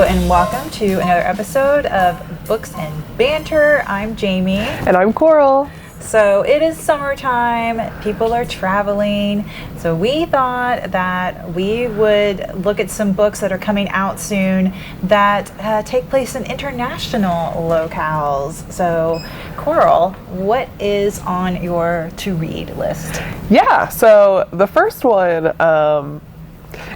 and welcome to another episode of Books and Banter. I'm Jamie. And I'm Coral. So it is summertime, people are traveling, so we thought that we would look at some books that are coming out soon that take place in international locales. So Coral, what is on your to-read list? Yeah, so the first one,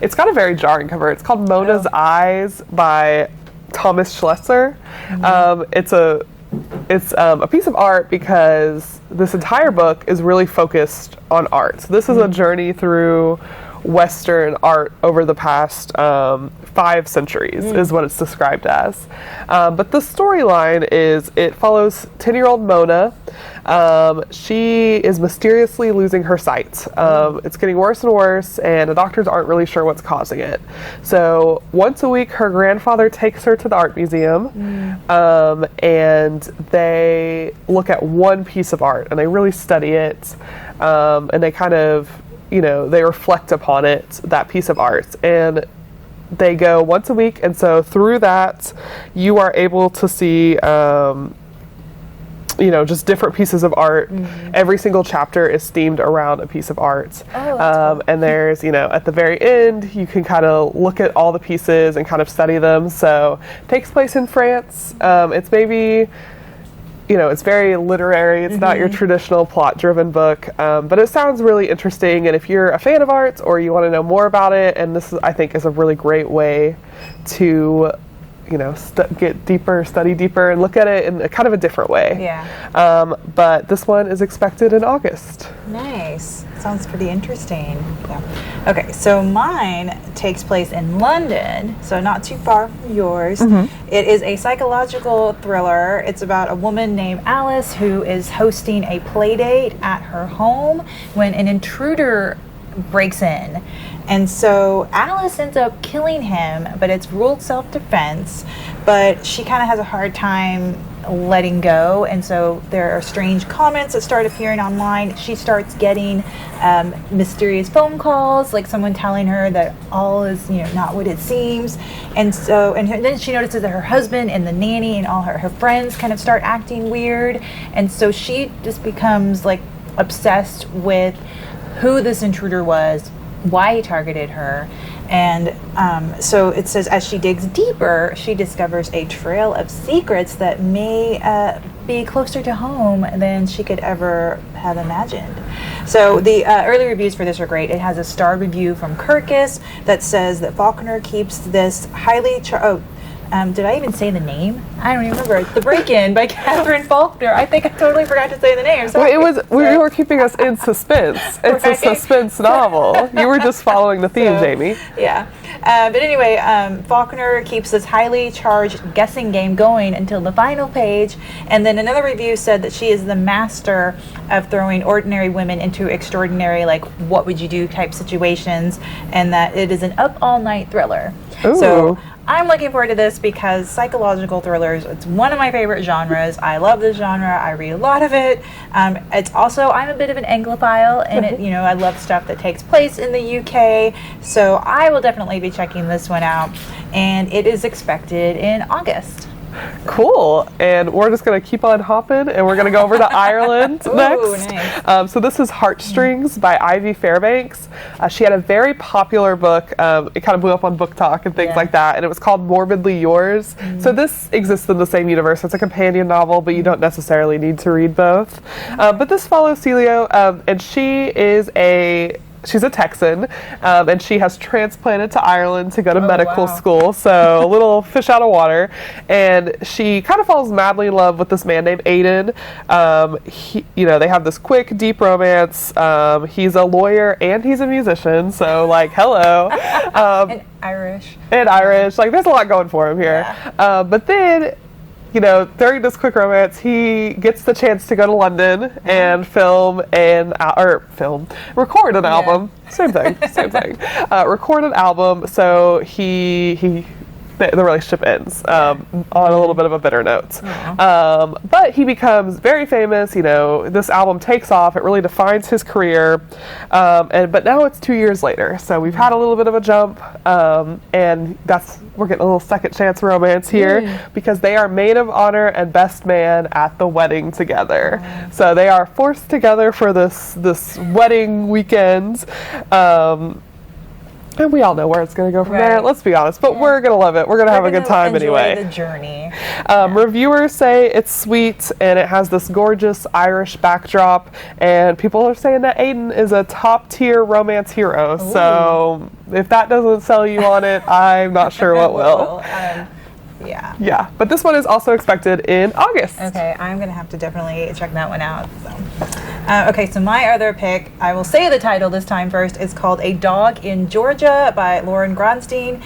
it's got a very jarring cover. It's called Mona's Eyes by Thomas Schlesser. Mm-hmm. It's a piece of art because this entire book is really focused on art. So this is a journey through Western art over the past 5 centuries is what it's described as. But the storyline is it follows 10-year-old Mona. She is mysteriously losing her sight. It's getting worse and worse, and the doctors aren't really sure what's causing it. So once a week, her grandfather takes her to the art museum, and they look at one piece of art, and they really study it, and they kind of, they reflect upon it, that piece of art. And they go once a week, and so through that, you are able to see just different pieces of art. Every single chapter is themed around a piece of art. Cool. And there's, at the very end, you can kind of look at all the pieces and kind of study them. So it takes place in France. It's maybe, it's very literary. It's not your traditional plot-driven book, but it sounds really interesting. And if you're a fan of art or you want to know more about it, and this, I think, is a really great way to get deeper, study deeper, and look at it in a kind of a different way. Yeah. But this one is expected in August. Nice. Sounds pretty interesting. Yeah. Okay, so mine takes place in London, so not too far from yours. It is a psychological thriller. It's about a woman named Alice who is hosting a play date at her home when an intruder breaks in. And so Alice ends up killing him, but it's ruled self-defense, but she kind of has a hard time letting go, and so there are strange comments that start appearing online. She starts getting mysterious phone calls, like someone telling her that all is not what it seems, and then she notices that her husband and the nanny and all her friends kind of start acting weird, and so she just becomes like obsessed with who this intruder was, why he targeted her. And so it says, as she digs deeper, she discovers a trail of secrets that may be closer to home than she could ever have imagined. So the early reviews for this are great. It has a star review from Kirkus that says that Faulkner keeps this highly did I even say the name? I don't even remember. The Break-In by Katherine Faulkner. I think I totally forgot to say the name. Sorry. We were keeping us in suspense. It's a suspense novel. You were just following the theme, Jamie. Yeah. But anyway, Faulkner keeps this highly charged guessing game going until the final page. And then another review said that she is the master of throwing ordinary women into extraordinary, like, what would you do type situations, and that it is an up-all-night thriller. Ooh. So I'm looking forward to this because psychological thrillers, it's one of my favorite genres. I love this genre. I read a lot of it. It's also, I'm a bit of an Anglophile, and I love stuff that takes place in the UK. So I will definitely be checking this one out, and it is expected in August. Cool. And we're just going to keep on hopping, and we're going to go over to Ireland next. Nice. So this is Heartstrings by Ivy Fairbanks. She had a very popular book. It kind of blew up on Book Talk and things like that, and it was called Morbidly Yours. So this exists in the same universe. It's a companion novel, but you don't necessarily need to read both. But this follows Celio, and she's a Texan, and she has transplanted to Ireland to go to medical school, so a little fish out of water. And she kind of falls madly in love with this man named Aidan. They have this quick, deep romance. He's a lawyer and he's a musician, so hello. And Irish. There's a lot going for him here. Yeah. But then, during this quick romance, he gets the chance to go to London and record an album. Same thing. Record an album. So he the relationship ends on a little bit of a bitter note. But he becomes very famous. You know, this album takes off. It really defines his career. But now it's 2 years later, so we've had a little bit of a jump, and we're getting a little second chance romance here because they are maid of honor and best man at the wedding together. So they are forced together for this wedding weekend. And we all know where it's going to go from there, let's be honest. But we're going to love it. We're going to have a good time anyway. Enjoy the journey. Reviewers say it's sweet, and it has this gorgeous Irish backdrop. And people are saying that Aiden is a top-tier romance hero. Ooh. So if that doesn't sell you on it, I'm not sure what will. Yeah, but this one is also expected in August. Okay, I'm going to have to definitely check that one out. So my other pick, I will say the title this time first, is called A Dog in Georgia by Lauren Grodstein.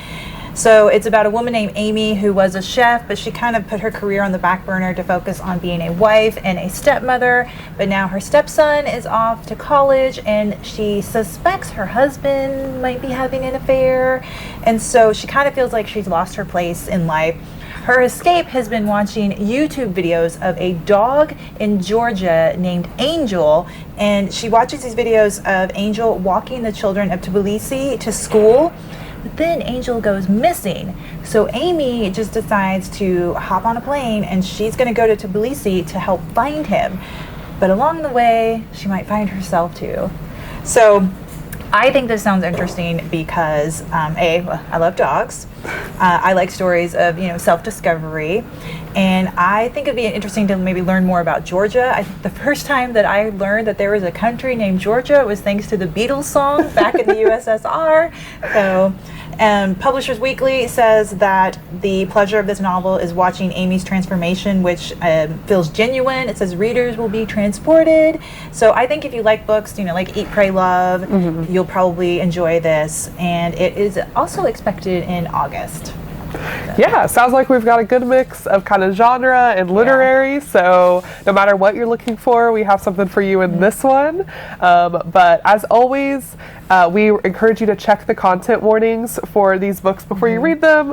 So it's about a woman named Amy who was a chef, but she kind of put her career on the back burner to focus on being a wife and a stepmother. But now her stepson is off to college, and she suspects her husband might be having an affair. And so she kind of feels like she's lost her place in life. Her escape has been watching YouTube videos of a dog in Georgia named Angel, and she watches these videos of Angel walking the children of Tbilisi to school. But then Angel goes missing. So Amy just decides to hop on a plane, and she's going to go to Tbilisi to help find him. But along the way, she might find herself too. So I think this sounds interesting because I love dogs. I like stories of self-discovery, and I think it'd be interesting to maybe learn more about Georgia. I think the first time that I learned that there was a country named Georgia was thanks to the Beatles song back in the USSR. So, Publishers Weekly says that the pleasure of this novel is watching Amy's transformation, which feels genuine. It says readers will be transported. So I think if you like books, like Eat, Pray, Love, you'll probably enjoy this. And it is also expected in August. Yeah, sounds like we've got a good mix of kind of genre and literary, so no matter what you're looking for, we have something for you in this one. But as always, we encourage you to check the content warnings for these books before you read them.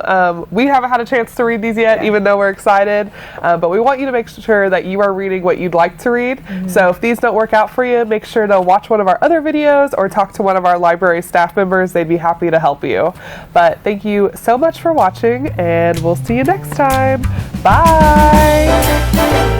We haven't had a chance to read these yet, even though we're excited, but we want you to make sure that you are reading what you'd like to read. So if these don't work out for you, make sure to watch one of our other videos or talk to one of our library staff members. They'd be happy to help you. But thank you so much for watching, and we'll see you next time. Bye!